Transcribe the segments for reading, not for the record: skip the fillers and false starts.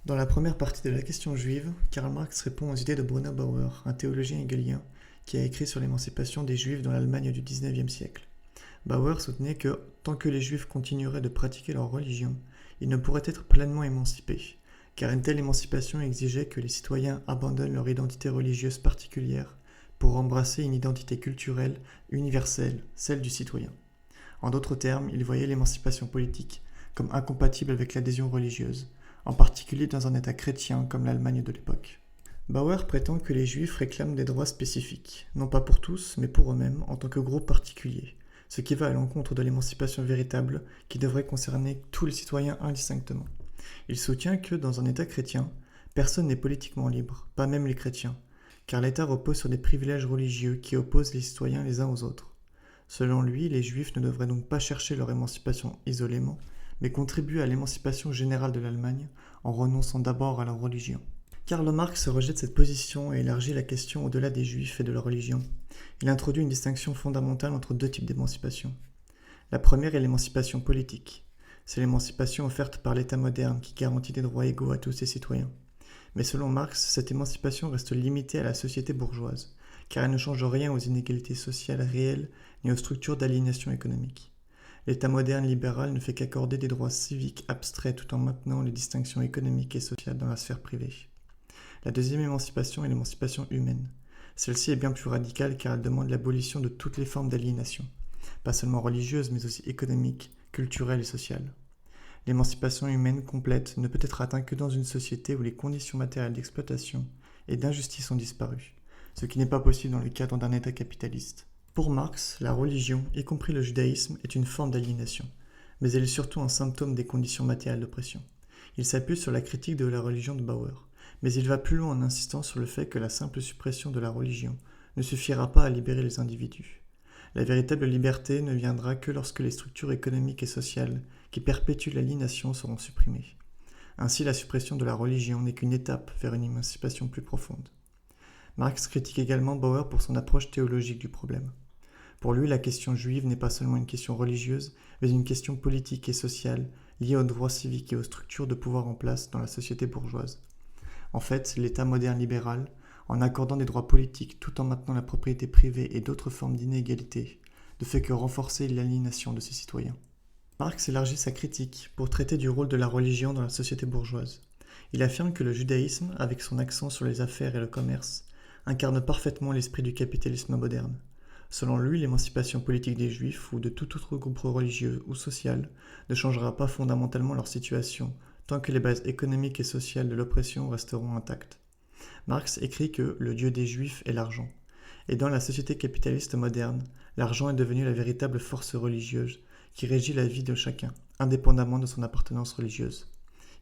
Dans la première partie de la question juive, Karl Marx répond aux idées de Bruno Bauer, un théologien hegelien qui a écrit sur l'émancipation des juifs dans l'Allemagne du XIXe siècle. Bauer soutenait que, tant que les juifs continueraient de pratiquer leur religion, ils ne pourraient être pleinement émancipés, car une telle émancipation exigeait que les citoyens abandonnent leur identité religieuse particulière pour embrasser une identité culturelle universelle, celle du citoyen. En d'autres termes, il voyait l'émancipation politique comme incompatible avec l'adhésion religieuse, en particulier dans un État chrétien comme l'Allemagne de l'époque. Bauer prétend que les Juifs réclament des droits spécifiques, non pas pour tous, mais pour eux-mêmes en tant que groupe particulier, ce qui va à l'encontre de l'émancipation véritable qui devrait concerner tous les citoyens indistinctement. Il soutient que, dans un État chrétien, personne n'est politiquement libre, pas même les chrétiens, car l'État repose sur des privilèges religieux qui opposent les citoyens les uns aux autres. Selon lui, les Juifs ne devraient donc pas chercher leur émancipation isolément, mais contribuer à l'émancipation générale de l'Allemagne en renonçant d'abord à leur religion. Karl Marx rejette cette position et élargit la question au-delà des Juifs et de leur religion. Il introduit une distinction fondamentale entre deux types d'émancipation. La première est l'émancipation politique. C'est l'émancipation offerte par l'État moderne qui garantit des droits égaux à tous ses citoyens. Mais selon Marx, cette émancipation reste limitée à la société bourgeoise, car elle ne change rien aux inégalités sociales réelles ni aux structures d'aliénation économique. L'État moderne libéral ne fait qu'accorder des droits civiques abstraits tout en maintenant les distinctions économiques et sociales dans la sphère privée. La deuxième émancipation est l'émancipation humaine. Celle-ci est bien plus radicale car elle demande l'abolition de toutes les formes d'aliénation, pas seulement religieuse mais aussi économique, culturelle et sociale. L'émancipation humaine complète ne peut être atteinte que dans une société où les conditions matérielles d'exploitation et d'injustice ont disparu, ce qui n'est pas possible dans le cadre d'un État capitaliste. Pour Marx, la religion, y compris le judaïsme, est une forme d'aliénation, mais elle est surtout un symptôme des conditions matérielles d'oppression. Il s'appuie sur la critique de la religion de Bauer, mais il va plus loin en insistant sur le fait que la simple suppression de la religion ne suffira pas à libérer les individus. La véritable liberté ne viendra que lorsque les structures économiques et sociales qui perpétuent l'aliénation seront supprimées. Ainsi, la suppression de la religion n'est qu'une étape vers une émancipation plus profonde. Marx critique également Bauer pour son approche théologique du problème. Pour lui, la question juive n'est pas seulement une question religieuse, mais une question politique et sociale liée aux droits civiques et aux structures de pouvoir en place dans la société bourgeoise. En fait, l'État moderne libéral, en accordant des droits politiques tout en maintenant la propriété privée et d'autres formes d'inégalité, ne fait que renforcer l'aliénation de ses citoyens. Marx élargit sa critique pour traiter du rôle de la religion dans la société bourgeoise. Il affirme que le judaïsme, avec son accent sur les affaires et le commerce, incarne parfaitement l'esprit du capitalisme moderne. Selon lui, l'émancipation politique des Juifs ou de tout autre groupe religieux ou social ne changera pas fondamentalement leur situation tant que les bases économiques et sociales de l'oppression resteront intactes. Marx écrit que le Dieu des Juifs est l'argent. Et dans la société capitaliste moderne, l'argent est devenu la véritable force religieuse qui régit la vie de chacun, indépendamment de son appartenance religieuse.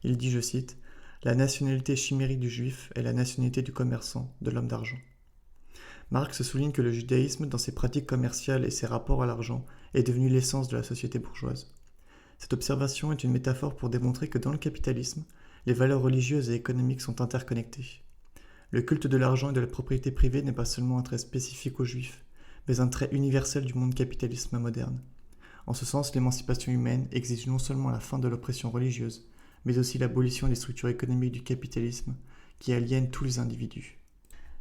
Il dit, je cite, « La nationalité chimérique du Juif est la nationalité du commerçant, de l'homme d'argent. » Marx souligne que le judaïsme, dans ses pratiques commerciales et ses rapports à l'argent, est devenu l'essence de la société bourgeoise. Cette observation est une métaphore pour démontrer que dans le capitalisme, les valeurs religieuses et économiques sont interconnectées. Le culte de l'argent et de la propriété privée n'est pas seulement un trait spécifique aux Juifs, mais un trait universel du monde capitalisme moderne. En ce sens, l'émancipation humaine exige non seulement la fin de l'oppression religieuse, mais aussi l'abolition des structures économiques du capitalisme qui aliènent tous les individus.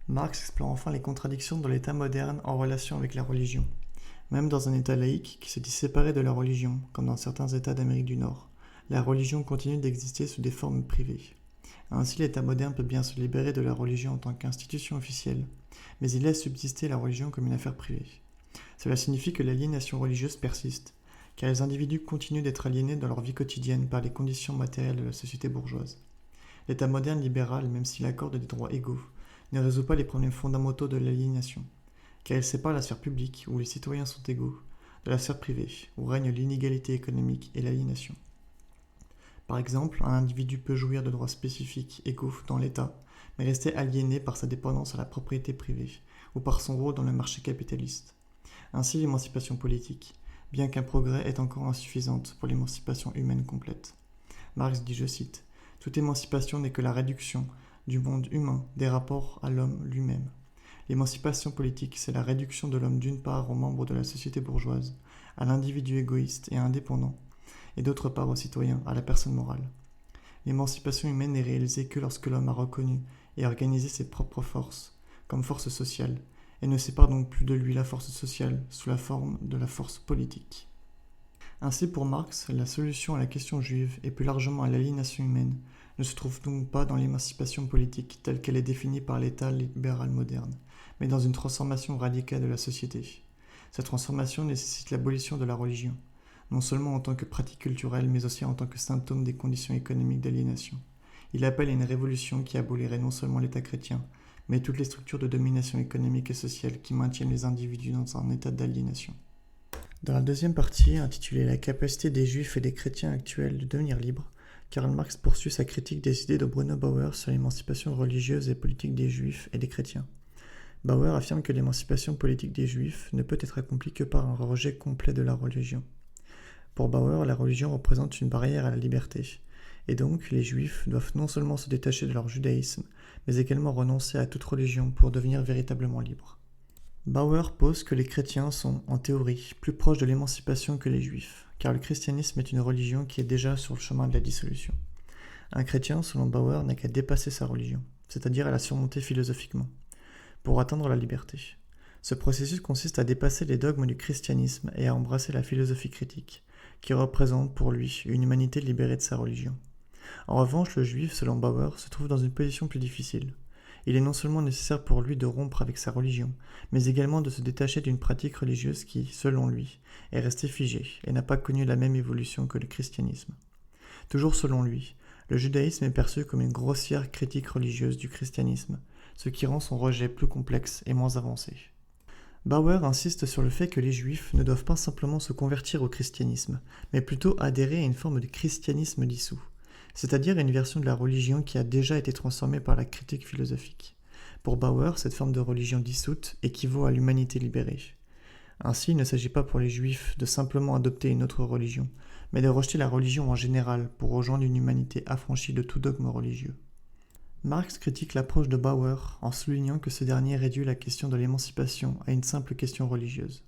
Marx explore enfin les contradictions de l'État moderne en relation avec la religion. Même dans un État laïque qui se dit séparé de la religion, comme dans certains États d'Amérique du Nord, la religion continue d'exister sous des formes privées. Ainsi, l'État moderne peut bien se libérer de la religion en tant qu'institution officielle, mais il laisse subsister la religion comme une affaire privée. Cela signifie que l'aliénation religieuse persiste, car les individus continuent d'être aliénés dans leur vie quotidienne par les conditions matérielles de la société bourgeoise. L'État moderne libéral, même s'il accorde des droits égaux, ne résout pas les problèmes fondamentaux de l'aliénation, car il sépare la sphère publique, où les citoyens sont égaux, de la sphère privée, où règne l'inégalité économique et l'aliénation. Par exemple, un individu peut jouir de droits spécifiques égaux dans l'État, mais rester aliéné par sa dépendance à la propriété privée, ou par son rôle dans le marché capitaliste. Ainsi, l'émancipation politique, bien qu'un progrès, est encore insuffisante pour l'émancipation humaine complète. Marx dit, je cite, « Toute émancipation n'est que la réduction du monde humain des rapports à l'homme lui-même. L'émancipation politique, c'est la réduction de l'homme d'une part aux membres de la société bourgeoise, à l'individu égoïste et indépendant, et d'autre part aux citoyens, à la personne morale. L'émancipation humaine n'est réalisée que lorsque l'homme a reconnu et organisé ses propres forces, comme force sociale, et ne sépare donc plus de lui la force sociale sous la forme de la force politique. Ainsi, pour Marx, la solution à la question juive et plus largement à l'aliénation humaine ne se trouve donc pas dans l'émancipation politique telle qu'elle est définie par l'État libéral moderne, mais dans une transformation radicale de la société. Cette transformation nécessite l'abolition de la religion, non seulement en tant que pratique culturelle, mais aussi en tant que symptôme des conditions économiques d'aliénation. Il appelle à une révolution qui abolirait non seulement l'État chrétien, mais toutes les structures de domination économique et sociale qui maintiennent les individus dans un état d'aliénation. Dans la deuxième partie, intitulée La capacité des Juifs et des chrétiens actuels de devenir libres, Karl Marx poursuit sa critique des idées de Bruno Bauer sur l'émancipation religieuse et politique des Juifs et des chrétiens. Bauer affirme que l'émancipation politique des Juifs ne peut être accomplie que par un rejet complet de la religion. Pour Bauer, la religion représente une barrière à la liberté, et donc les Juifs doivent non seulement se détacher de leur judaïsme, mais également renoncer à toute religion pour devenir véritablement libres. Bauer pose que les chrétiens sont, en théorie, plus proches de l'émancipation que les Juifs, car le christianisme est une religion qui est déjà sur le chemin de la dissolution. Un chrétien, selon Bauer, n'a qu'à dépasser sa religion, c'est-à-dire à la surmonter philosophiquement, pour atteindre la liberté. Ce processus consiste à dépasser les dogmes du christianisme et à embrasser la philosophie critique, qui représente pour lui une humanité libérée de sa religion. En revanche, le juif, selon Bauer, se trouve dans une position plus difficile. Il est non seulement nécessaire pour lui de rompre avec sa religion, mais également de se détacher d'une pratique religieuse qui, selon lui, est restée figée et n'a pas connu la même évolution que le christianisme. Toujours selon lui, le judaïsme est perçu comme une grossière critique religieuse du christianisme, ce qui rend son rejet plus complexe et moins avancé. Bauer insiste sur le fait que les juifs ne doivent pas simplement se convertir au christianisme, mais plutôt adhérer à une forme de christianisme dissous, c'est-à-dire à une version de la religion qui a déjà été transformée par la critique philosophique. Pour Bauer, cette forme de religion dissoute équivaut à l'humanité libérée. Ainsi, il ne s'agit pas pour les juifs de simplement adopter une autre religion, mais de rejeter la religion en général pour rejoindre une humanité affranchie de tout dogme religieux. Marx critique l'approche de Bauer en soulignant que ce dernier réduit la question de l'émancipation à une simple question religieuse.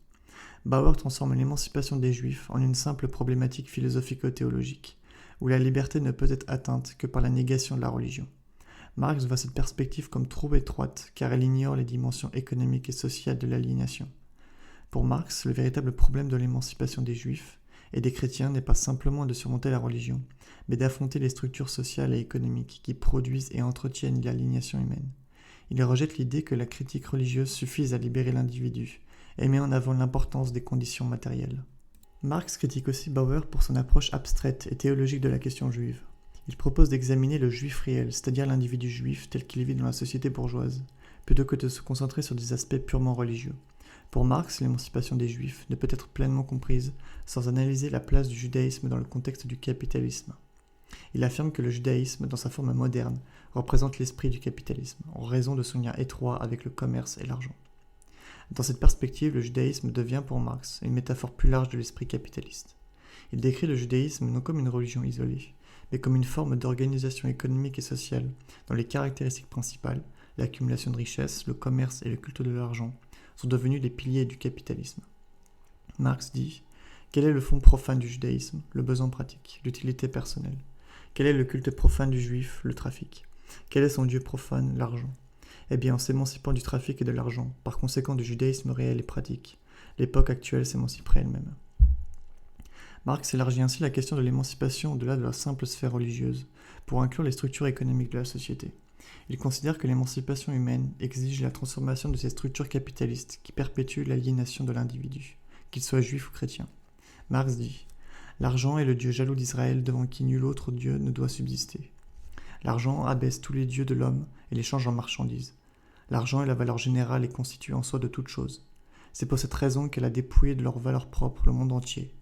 Bauer transforme l'émancipation des Juifs en une simple problématique philosophico-théologique, où la liberté ne peut être atteinte que par la négation de la religion. Marx voit cette perspective comme trop étroite car elle ignore les dimensions économiques et sociales de l'aliénation. Pour Marx, le véritable problème de l'émancipation des Juifs et des chrétiens n'est pas simplement de surmonter la religion, mais d'affronter les structures sociales et économiques qui produisent et entretiennent l'aliénation humaine. Il rejette l'idée que la critique religieuse suffise à libérer l'individu et met en avant l'importance des conditions matérielles. Marx critique aussi Bauer pour son approche abstraite et théologique de la question juive. Il propose d'examiner le juif réel, c'est-à-dire l'individu juif tel qu'il vit dans la société bourgeoise, plutôt que de se concentrer sur des aspects purement religieux. Pour Marx, l'émancipation des Juifs ne peut être pleinement comprise sans analyser la place du judaïsme dans le contexte du capitalisme. Il affirme que le judaïsme, dans sa forme moderne, représente l'esprit du capitalisme, en raison de son lien étroit avec le commerce et l'argent. Dans cette perspective, le judaïsme devient pour Marx une métaphore plus large de l'esprit capitaliste. Il décrit le judaïsme non comme une religion isolée, mais comme une forme d'organisation économique et sociale dont les caractéristiques principales, l'accumulation de richesses, le commerce et le culte de l'argent, sont devenus les piliers du capitalisme. Marx dit « Quel est le fond profane du judaïsme ? Le besoin pratique, l'utilité personnelle. Quel est le culte profane du juif ? Le trafic. Quel est son dieu profane ? L'argent. Eh bien, en s'émancipant du trafic et de l'argent, par conséquent du judaïsme réel et pratique, l'époque actuelle s'émanciperait elle-même. » Marx élargit ainsi la question de l'émancipation au-delà de la simple sphère religieuse, pour inclure les structures économiques de la société. Il considère que l'émancipation humaine exige la transformation de ces structures capitalistes qui perpétuent l'aliénation de l'individu, qu'il soit juif ou chrétien. Marx dit « L'argent est le dieu jaloux d'Israël devant qui nul autre dieu ne doit subsister. L'argent abaisse tous les dieux de l'homme et les change en marchandises. L'argent est la valeur générale et constitue en soi de toute chose. C'est pour cette raison qu'elle a dépouillé de leur valeur propre le monde entier,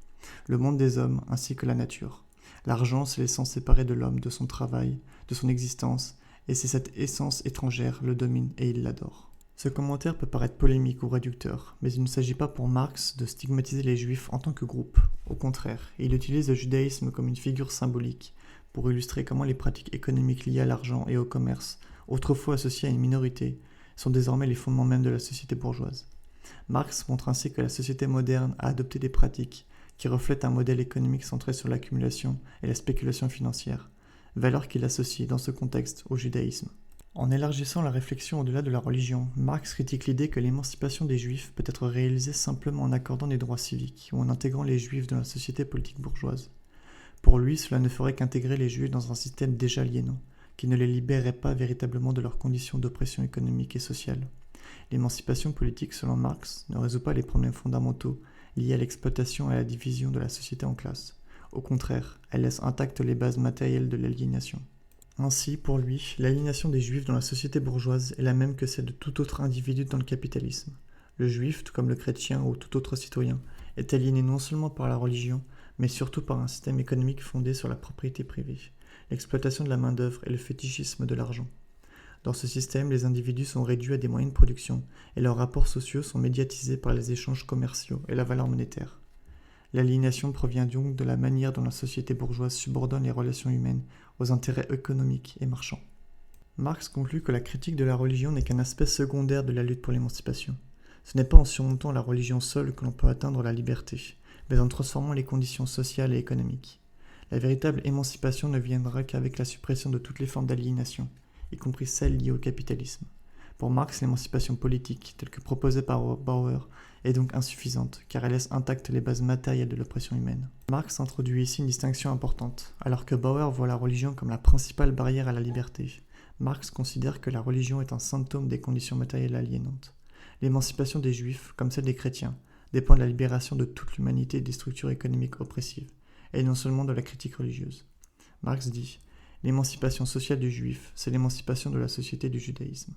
le monde des hommes ainsi que la nature. L'argent, c'est l'essence séparée de l'homme, de son travail, de son existence, et c'est cette essence étrangère le domine et il l'adore. » Ce commentaire peut paraître polémique ou réducteur, mais il ne s'agit pas pour Marx de stigmatiser les Juifs en tant que groupe. Au contraire, il utilise le judaïsme comme une figure symbolique pour illustrer comment les pratiques économiques liées à l'argent et au commerce, autrefois associées à une minorité, sont désormais les fondements même de la société bourgeoise. Marx montre ainsi que la société moderne a adopté des pratiques qui reflètent un modèle économique centré sur l'accumulation et la spéculation financière, valeur qu'il associe dans ce contexte au judaïsme. En élargissant la réflexion au-delà de la religion, Marx critique l'idée que l'émancipation des juifs peut être réalisée simplement en accordant des droits civiques ou en intégrant les juifs dans la société politique bourgeoise. Pour lui, cela ne ferait qu'intégrer les juifs dans un système déjà aliénant, qui ne les libérerait pas véritablement de leurs conditions d'oppression économique et sociale. L'émancipation politique, selon Marx, ne résout pas les problèmes fondamentaux liés à l'exploitation et à la division de la société en classes. Au contraire, elle laisse intactes les bases matérielles de l'aliénation. Ainsi, pour lui, l'aliénation des juifs dans la société bourgeoise est la même que celle de tout autre individu dans le capitalisme. Le juif, tout comme le chrétien ou tout autre citoyen, est aliéné non seulement par la religion, mais surtout par un système économique fondé sur la propriété privée, l'exploitation de la main-d'œuvre et le fétichisme de l'argent. Dans ce système, les individus sont réduits à des moyens de production et leurs rapports sociaux sont médiatisés par les échanges commerciaux et la valeur monétaire. L'aliénation provient donc de la manière dont la société bourgeoise subordonne les relations humaines aux intérêts économiques et marchands. Marx conclut que la critique de la religion n'est qu'un aspect secondaire de la lutte pour l'émancipation. Ce n'est pas en surmontant la religion seule que l'on peut atteindre la liberté, mais en transformant les conditions sociales et économiques. La véritable émancipation ne viendra qu'avec la suppression de toutes les formes d'aliénation, y compris celles liées au capitalisme. Pour Marx, l'émancipation politique, telle que proposée par Bauer, est donc insuffisante, car elle laisse intactes les bases matérielles de l'oppression humaine. Marx introduit ici une distinction importante. Alors que Bauer voit la religion comme la principale barrière à la liberté, Marx considère que la religion est un symptôme des conditions matérielles aliénantes. L'émancipation des juifs, comme celle des chrétiens, dépend de la libération de toute l'humanité des structures économiques oppressives, et non seulement de la critique religieuse. Marx dit « L'émancipation sociale du juif, c'est l'émancipation de la société du judaïsme ».